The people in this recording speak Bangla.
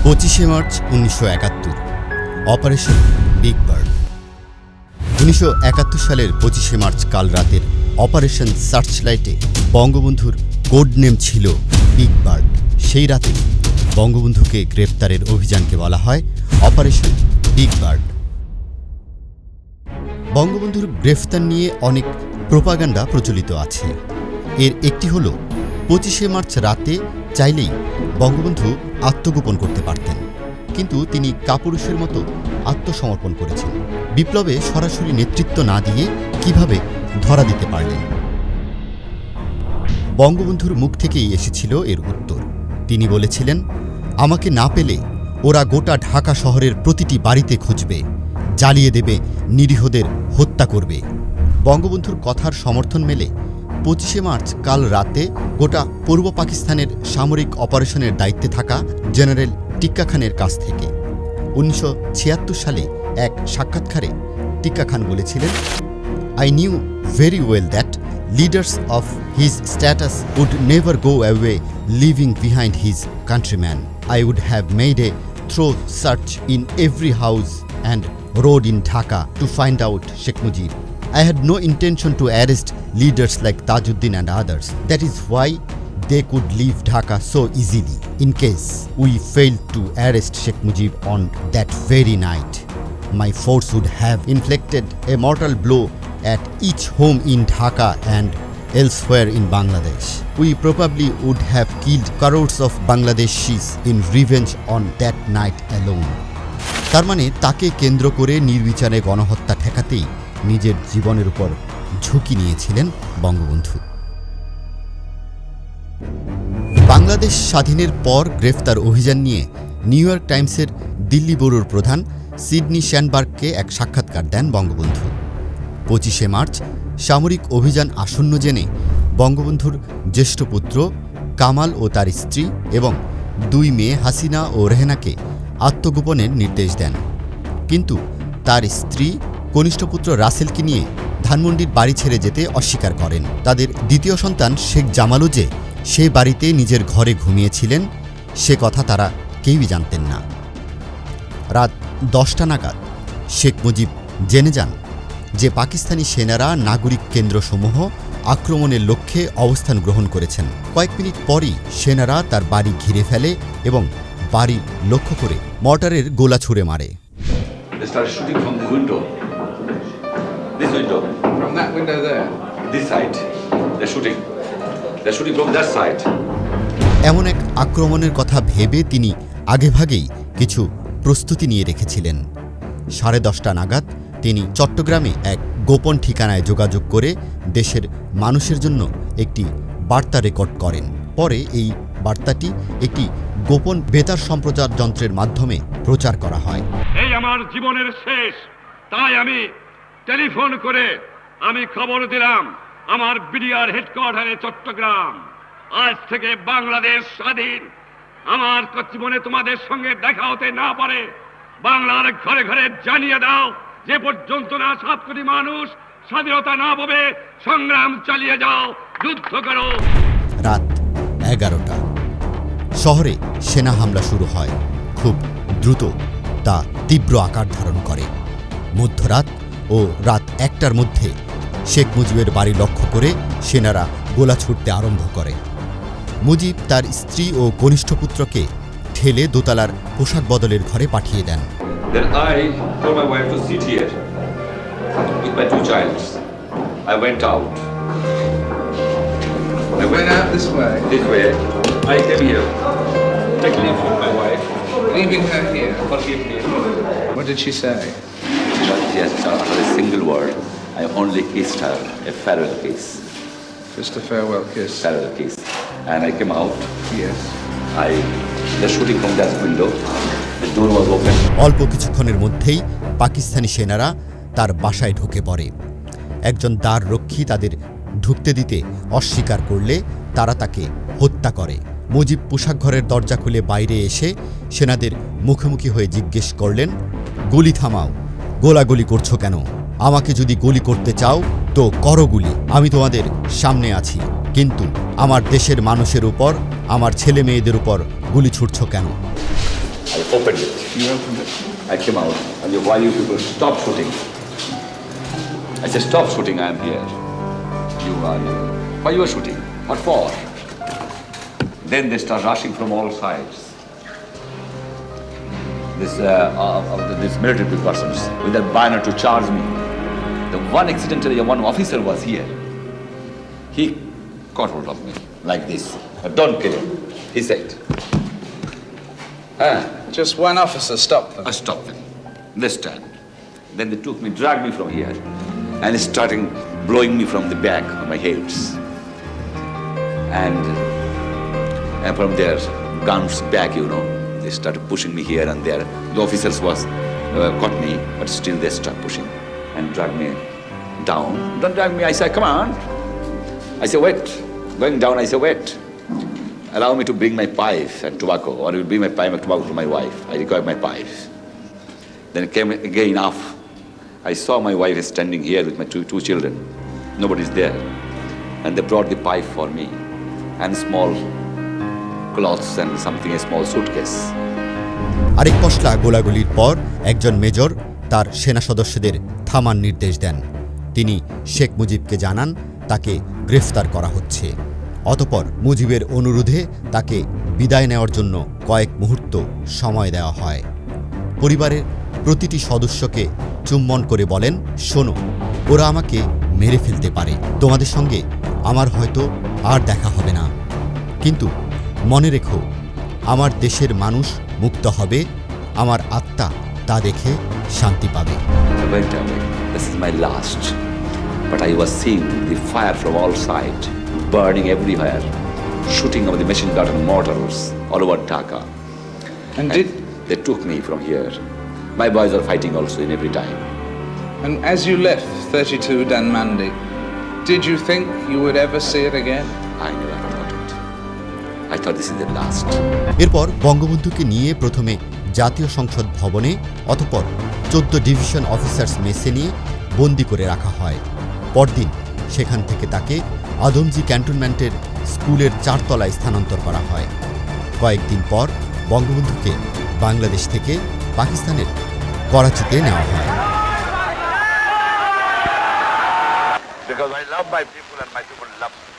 25 মার্চ 1971 অপারেশন বিগ বার্ড। 1971 সালের 25 মার্চ কাল রাতের অপারেশন সার্চলাইটে বঙ্গবন্ধুর কোড নেম ছিল বিগ বার্ড। সেই রাতে বঙ্গবন্ধুকে গ্রেপ্তারের অভিযানকে বলা হয় অপারেশন বিগ বার্ড। বঙ্গবন্ধুর গ্রেফতার নিয়ে অনেক প্রোপাগান্ডা প্রচলিত আছে। এর একটি হল 25 মার্চ রাতে চাইলেই বঙ্গবন্ধু আত্মগোপন করতে পারতেন, কিন্তু তিনি কাপুরুষের মতো আত্মসমর্পণ করেছেন। বিপ্লবে সরাসরি নেতৃত্ব না দিয়ে কিভাবে ধরা দিতে পারলেন? বঙ্গবন্ধুর মুখ থেকেই এসেছিল এর উত্তর। তিনি বলেছিলেন, আমাকে না পেলে ওরা গোটা ঢাকা শহরের প্রতিটি বাড়িতে খুঁজবে, জ্বালিয়ে দেবে, নিরীহদের হত্যা করবে। বঙ্গবন্ধুর কথার সমর্থন মেলে 25 মার্চ কাল রাতে গোটা পূর্ব পাকিস্তানের সামরিক অপারেশনের দায়িত্বে থাকা জেনারেল টিক্কা খানের কাছ থেকে। 1976 সালে এক সাক্ষাৎকারে টিক্কা খান বলেছিলেন, I knew very well that leaders of his status would never go away leaving behind his countrymen. I would have made a thorough search in every house and road in Dhaka to find out Sheikh Mujib. I had no intention to arrest leaders like Tajuddin and others. That is why they could leave Dhaka so easily. In case we failed to arrest Sheikh Mujib on that very night, my force would have inflicted a mortal blow at each home in Dhaka and elsewhere in Bangladesh. We probably would have killed crores of Bangladeshis in revenge on that night alone. তার মানে তাকে কেন্দ্র করে নির্বিচারে গণহত্যা ঠেকাতেই নিজের জীবনের উপর ঝুঁকি নিয়েছিলেন বঙ্গবন্ধু। বাংলাদেশ স্বাধীনের পর গ্রেফতার অভিযান নিয়ে নিউ ইয়র্ক টাইমসের দিল্লি ব্যুরোর প্রধান সিডনি শ্যানবার্গকে এক সাক্ষাৎকার দেন বঙ্গবন্ধু। 25 মার্চ সামরিক অভিযান আসন্ন জেনে বঙ্গবন্ধুর জ্যেষ্ঠ পুত্র কামাল ও তার স্ত্রী এবং 2 মেয়ে হাসিনা ও রেহেনাকে আত্মগোপনের নির্দেশ দেন, কিন্তু তার স্ত্রী কনিষ্ঠ পুত্র রাসেলকে নিয়ে ধানমন্ডির বাড়ি ছেড়ে যেতে অস্বীকার করেন। তাদের দ্বিতীয় সন্তান শেখ জামালও যে সেই বাড়িতে নিজের ঘরে ঘুমিয়েছিলেন সে কথা তারা কেউই জানতেন না। রাত 10টা নাগাদ শেখ মুজিব জেনে যান যে পাকিস্তানি সেনারা নাগরিক কেন্দ্রসমূহ আক্রমণের লক্ষ্যে অবস্থান গ্রহণ করেছেন। কয়েক মিনিট পরই সেনারা তার বাড়ি ঘিরে ফেলে এবং বাড়ি লক্ষ্য করে মর্টারের গোলা ছুড়ে মারে। They started shooting from the window. This window. From that window there? This side. They're shooting from that side. এমন এক আক্রমণের কথা ভেবে তিনি আগেভাগেই কিছু প্রস্তুতি নিয়ে রেখেছিলেন। 10:30 নাগাদ তিনি চট্টগ্রামে এক গোপন ঠিকানায় যোগাযোগ করে দেশের মানুষের জন্য একটি বার্তা রেকর্ড করেন। পরে এই বার্তাটি একটি গোপন বেতার সম্প্রচার যন্ত্রের মাধ্যমে প্রচার করা হয়। এই আমার জীবনের শেষ, তাই আমি টেলিফোন করে আমি খবর দিলাম আমার বিডিআর হেডকোয়ার্টারে চট্টগ্রাম, আজ থেকে বাংলাদেশ স্বাধীন। আমার জীবনে তোমাদের সঙ্গে দেখা হতে না পারে বাংলার ঘরে ঘরে জানিয়ে দাও, যে পর্যন্ত না 7 কোটি মানুষ স্বাধীনতা না পাবে সংগ্রাম চালিয়ে যাও, যুদ্ধ করো। রাত 11টা শহরে সেনা হামলা শুরু হয়। খুব দ্রুত তা তীব্র আকার ধারণ করে। মধ্যরাত ও রাত 1টার মধ্যে শেখ মুজিবের বাড়ি লক্ষ্য করে সেনারা গোলা ছুটতে আরম্ভ করে। মুজিব তার স্ত্রী ও কনিষ্ঠ পুত্রকে ঠেলে দোতলার পোশাক বদলের ঘরে পাঠিয়ে দেন। Then I told my wife to sit here with my 2 children. I went out. I went out this way. This way. I came here. Take leave from my wife. Leaving her here. Forgive me. What did she say? She has uttered a single word. I only kissed her. A farewell kiss. Just a farewell kiss. Farewell kiss. And I came out. Yes. They're shooting from that window. The door was open. অল্প কিছুক্ষণের মধ্যেই পাকিস্তানি সেনারা তার বাসায় ঢুকে পড়ে। একজন দ্বার রক্ষী তাদের ঢুকতে দিতে অস্বীকার করলে তারা তাকে হত্যা করে। মুজিব পোশাক ঘরের দরজা খুলে বাইরে এসে সেনাদের মুখোমুখি হয়ে জিজ্ঞেস করলেন, গুলি থামাও, গোলাগুলি করছো কেন? আমাকে যদি গুলি করতে চাও তো করো গুলি, আমি তোমাদের সামনে আছি, কিন্তু আমার দেশের মানুষের উপর, আমার ছেলে মেয়েদের উপর গুলি ছুটছ কেন? I opened it. You opened it. I came out. And why you people stop shooting? I said, stop shooting, I am here. Why you are shooting? What for? Then they start rushing from all sides. This military persons with a banner to charge me. The one accidentally, one officer was here. He caught hold of me like this. Don't kill him, he said. Just one officer stopped them. I stopped them. They stand. Then they took me, dragged me from here, and starting blowing me from the back on my hips. And from their guns back, they started pushing me here and there. The officers caught me, but still they started pushing and dragged me down. Don't drag me. I said, come on. I said, wait. Going down, I said, wait. Allow me to bring my pipe and tobacco, or you bring my pipe and tobacco to my wife. I require my pipe. Then it came again off. I saw my wife is standing here with my two children. Nobody's there. And they brought the pipe for me and small cloths and something, a small suitcase. আরেক পশলা গোলাগুলির পর একজন মেজর তার সেনা সদস্যদের থামার নির্দেশ দেন। তিনি শেখ মুজিবকে জানান তাকে গ্রেফতার করা হচ্ছে। অতঃপর মুজিবের অনুরোধে তাকে বিদায় নেওয়ার জন্য কয়েক মুহূর্ত সময় দেওয়া হয়। পরিবারের প্রতিটি সদস্যকে চুম্বন করে বলেন, শোনো, ওরা আমাকে মেরে ফেলতে পারে, তোমাদের সঙ্গে আমার হয়তো আর দেখা হবে না, কিন্তু মনে রেখো, আমার দেশের মানুষ মুক্ত হবে, আমার আত্মা তা দেখে শান্তি পাবে। I went away. This is my last. But I was seeing the fire from all sides, burning everywhere, shooting of the machine gun and mortars all over Dhaka. And They took me from here. My boys are fighting also in every time. And as you left 32 Danmandi, did you think you would ever see it again? I never forgot it. I thought this is the last. এরপর বঙ্গবন্ধুকে নিয়ে প্রথমে জাতীয় সংসদ ভবনে, অতঃপর 14 ডিভিশন অফিসার্স মেসে নিয়ে বন্দি করে রাখা হয়। পরদিন সেখান থেকে তাকে আদমজি ক্যান্টনমেন্টের স্কুলের 4 তলায় স্থানান্তর করা হয়। কয়েকদিন পর বঙ্গবন্ধুকে বাংলাদেশ থেকে পাকিস্তানের করাচিতে নেওয়া হয়। Because I love my people and my people love me.